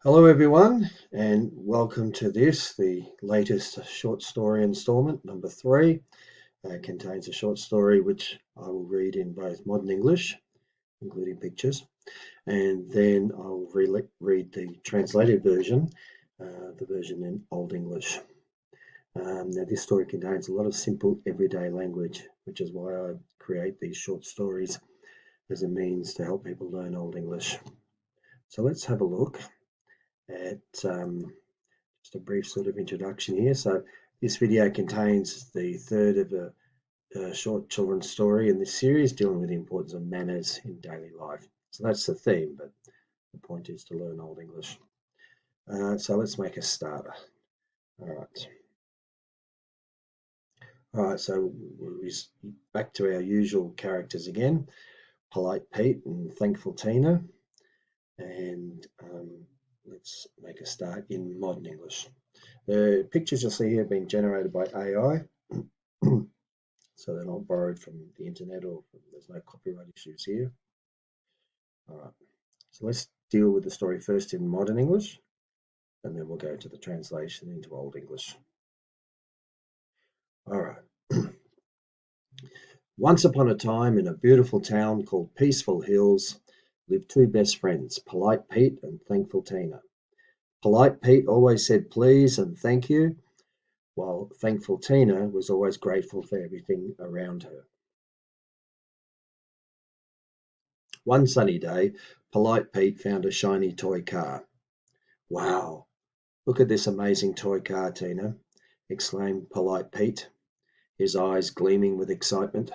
Hello, everyone, and welcome to the latest short story installment, number 3. It contains a short story which I will read in both modern English, including pictures, and then I'll read the translated version, the version in Old English. Now, this story contains a lot of simple everyday language, which is why I create these short stories as a means to help people learn Old English. So let's have a look at just a brief sort of introduction here. So this video contains the third of a short children's story in this series dealing with the importance of manners in daily life. So that's the theme, but the point is to learn Old English. So let's make a starter. All right, so we're back to our usual characters again, Polite Pete and Thankful Tina. And let's make a start in modern English. The pictures you'll see here have been generated by AI, so they're not borrowed from the internet or there's no copyright issues here. All right, so let's deal with the story first in modern English, and then we'll go to the translation into Old English. All right. Once upon a time, in a beautiful town called Peaceful Hills, lived two best friends, Polite Pete and Thankful Tina. Polite Pete always said please and thank you, while Thankful Tina was always grateful for everything around her. One sunny day, Polite Pete found a shiny toy car. "Wow, look at this amazing toy car, Tina," exclaimed Polite Pete, his eyes gleaming with excitement.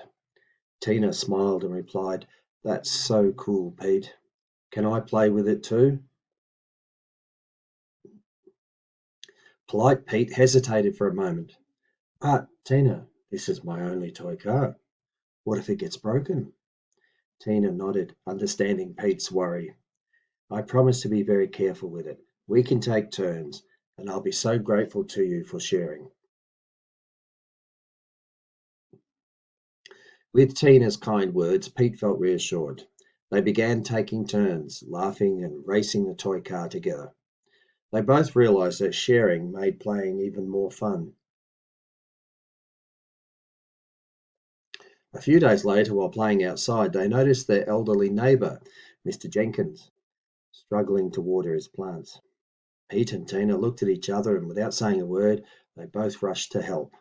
Tina smiled and replied, "That's so cool, Pete. Can I play with it too?" Polite Pete hesitated for a moment. "But, Tina, this is my only toy car. What if it gets broken?" Tina nodded, understanding Pete's worry. "I promise to be very careful with it. We can take turns, and I'll be so grateful to you for sharing." With Tina's kind words, Pete felt reassured. They began taking turns, laughing and racing the toy car together. They both realized that sharing made playing even more fun. A few days later, while playing outside, they noticed their elderly neighbor, Mr. Jenkins, struggling to water his plants. Pete and Tina looked at each other, and without saying a word, they both rushed to help.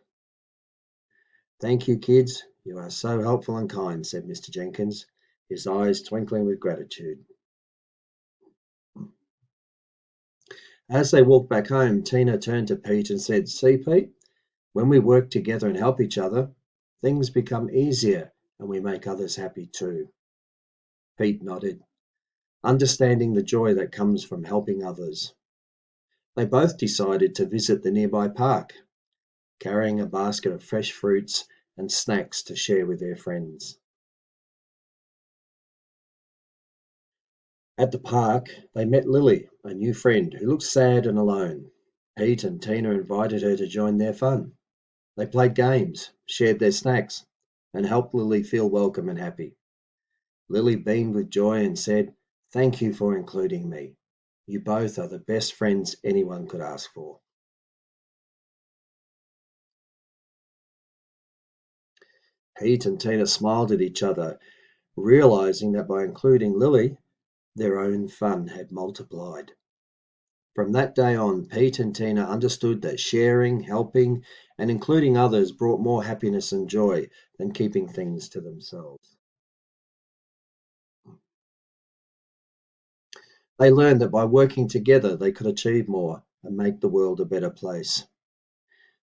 "Thank you, kids. You are so helpful and kind," said Mr. Jenkins, his eyes twinkling with gratitude. As they walked back home, Tina turned to Pete and said, "See, Pete, when we work together and help each other, things become easier and we make others happy too." Pete nodded, understanding the joy that comes from helping others. They both decided to visit the nearby park, carrying a basket of fresh fruits and snacks to share with their friends. At the park, they met Lily, a new friend who looked sad and alone. Pete and Tina invited her to join their fun. They played games, shared their snacks, and helped Lily feel welcome and happy. Lily beamed with joy and said, "Thank you for including me. You both are the best friends anyone could ask for." Pete and Tina smiled at each other, realizing that by including Lily, their own fun had multiplied. From that day on, Pete and Tina understood that sharing, helping, and including others brought more happiness and joy than keeping things to themselves. They learned that by working together, they could achieve more and make the world a better place.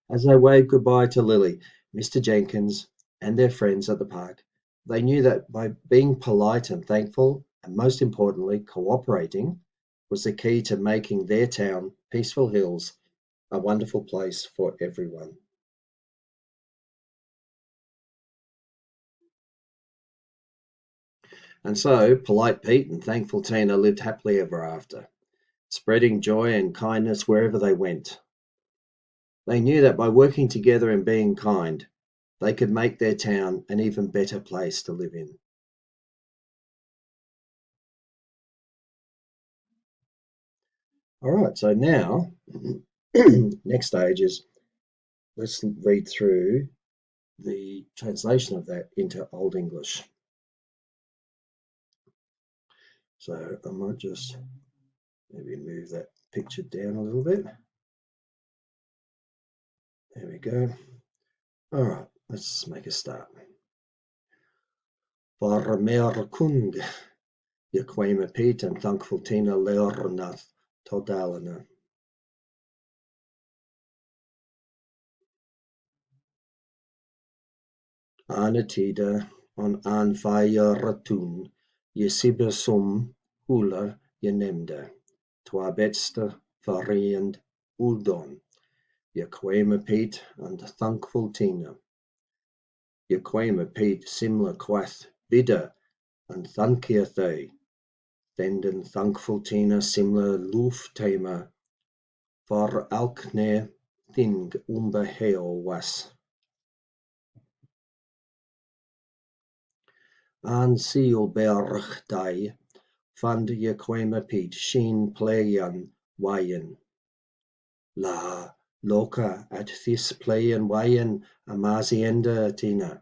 As they waved goodbye to Lily, Mr. Jenkins, and their friends at the park, they knew that by being polite and thankful, and most importantly, cooperating, was the key to making their town, Peaceful Hills, a wonderful place for everyone. And so, Polite Pete and Thankful Tina lived happily ever after, spreading joy and kindness wherever they went. They knew that by working together and being kind, they could make their town an even better place to live in. All right, so now, next stage is let's read through the translation of that into Old English. So I might just maybe move that picture down a little bit. There we go. All right, let's make a start. For mer kung, je kwame Pete and thankful Tina leornath todalana. Anatida on aanvaaier je sibbersum hula je nemde, twabetste variënd udon, je kwame Pete and thankful Tina. Je kwame Pete simla kwath bidder and thankia they, then thankful Tina simla looftema for alkne thing heo was. Aan Seelberg dai fand je kwame Pete sheen playan wayan. La loca at this playan wayan amazienda Tina,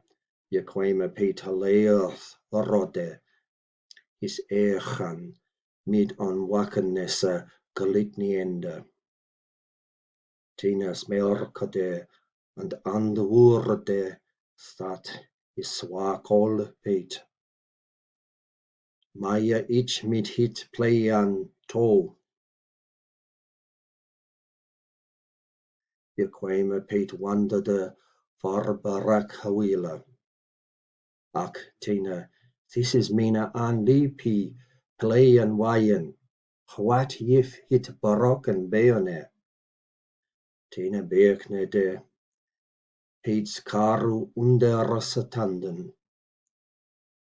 je kwame Pete haleoth rode, his eachan mid on wakennessa galitnienda. Tina smelkade and andwoorde that is swakol Pete. Maya ich mit hit playan to. Je kwame Pete wanderde for barak hawila. Ak Tina, this is mina an lipi playan wayan. What if hit barak and beone? Tina beekne de Pete's karu undersatanden.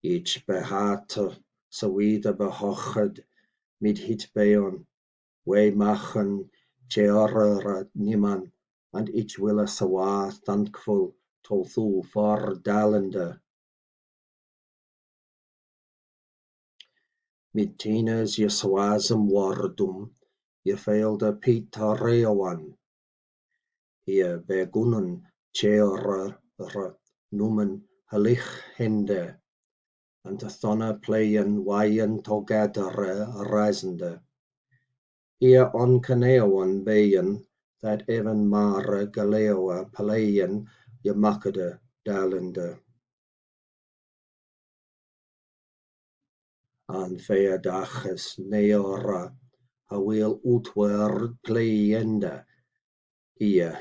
Ich behate sawida behochad mit hit beon. We machen chearra niman and ich willa sawa thankful tolthu for dalende. Mit Tina's je swazem wardum, je failde Peter Reowan. Hier begunnen chearra noemen halich hende, and thonna playen wayan togadere reisende. Hier on Caneowan bayen, that even mare galeoa palayen je makkede dalende. Aan feierdages neora, hawil utwer playende, hier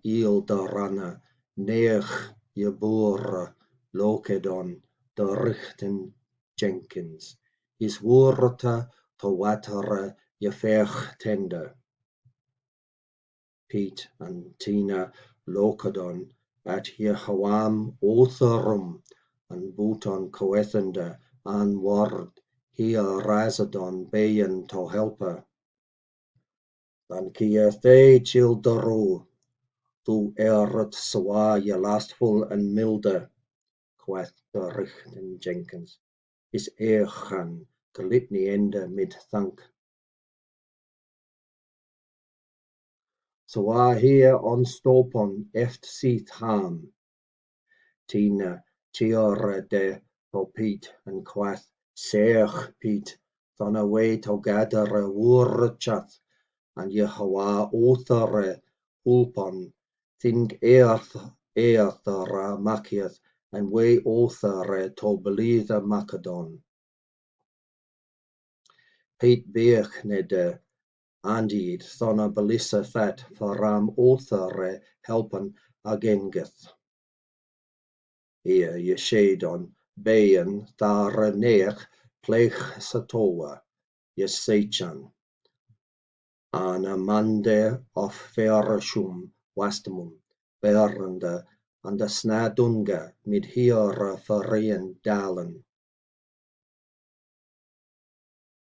ildarana, neech je boere, lokedon, de richten Jenkins, is woorte to watere je vechtende. Pete and Tina lokedon at je hawam otherum, and Bhutan coethende an word hier razadon beyen to helper. Dan kia the childeru, thu swa je lastful and milde, quath de richten Jenkins, is gaan gelitni ende mid thank. Swa hier on stopon eft seat ham. Tina tiore de to Pete and quath, Seach Pete, dan away to gather woer chat, and je hawa othare ulpon, think earthara makiath, and way othare to believe Macedon. Pete beechnede, andid thona belissa that faram othare helpen agengeth. Hier je shadon, beyen thar neech plech satoa, je seichan. An amande of vershum wastemum, berende an de snadunga mid hier verreen dalen.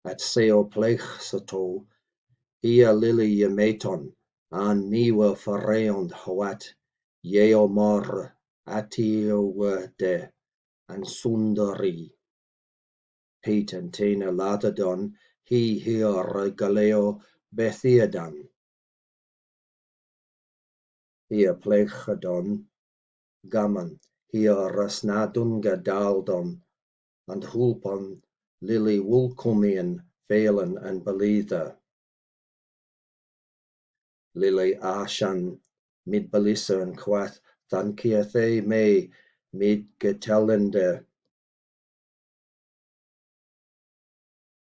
At seo plech sato, hier lily je meton, an nieuwe verreond hoat, jeo mor atiowe de, and sundari. Pete and Tina latadon, he here galeo bethiadan. Hia plechadon gaman. Hia rasnadunga daldon. And hulpon lily wulkumian valen and belitha. Lily ashan mid belissa and quath thankiathe me mid getellende.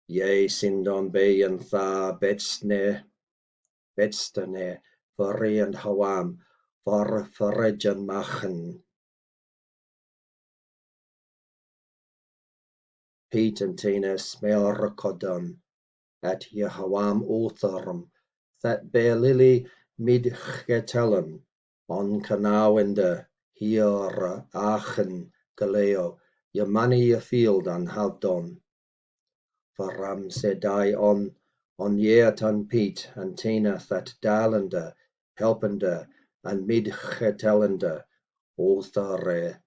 Ye sindon bayan tha betstane furry and hawam for furrejan machen. Pete and Tina smelrkodon at Yahawam Utharm that bear lily mid getellen on kanawende hier Aachen Galeo Yamani field an Havdon. Varam sedai on yeertan Piet and Tina that dalende helpende and mid getellende Othare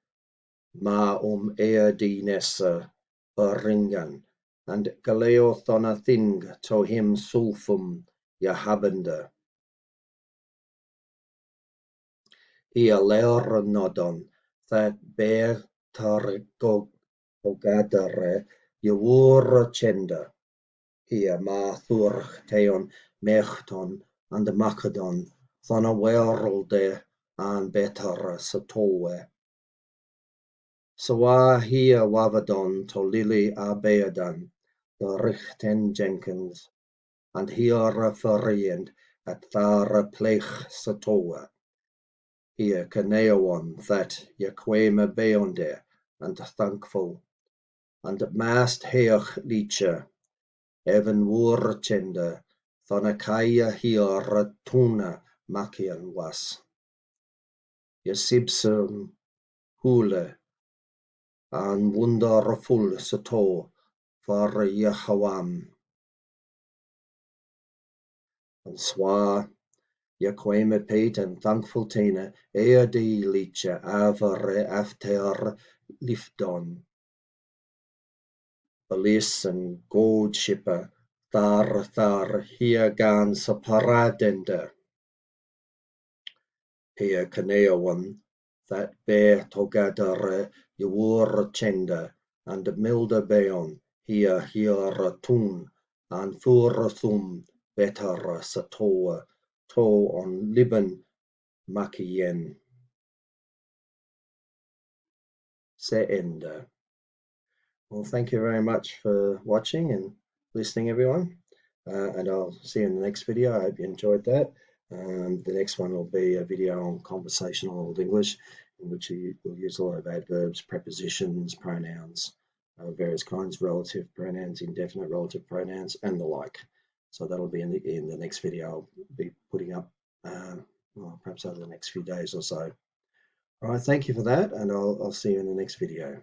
ma eerdinesse verringen and Galeo thona thing to him sulfum jahabende. Ia leornodon that bear targogadere jewura chenda. Ia mathur teon mechton and macedon thona werelde an better satowe. Sawa hia wavadon to lily a beadan, the richten Jenkins, and here furriend at thara plech satoa. Here Caneawan that Yaquema beonde and thankful, and mast heach licha, even wurchenda, thonakaya here tuna makian was. Yasibsum hule, and wonderful sato for Yahawam. And swa Yaquema Pete and thankful Tina eadi licha avare after lifton. Balis and gold shipper thar here gan saparadenda. Here Caneawan that bear togadare yawur chenda and milda beon here tun and furathum better satoa to on liban makien se enda. Well, thank you very much for watching and listening, everyone. And I'll see you in the next video. I hope you enjoyed that. The next one will be a video on conversational Old English, in which you will use a lot of adverbs, prepositions, pronouns, various kinds, relative pronouns, indefinite relative pronouns, and the like. So that'll be in the next video I'll be putting up, well, perhaps over the next few days or so. All right, thank you for that, and I'll see you in the next video.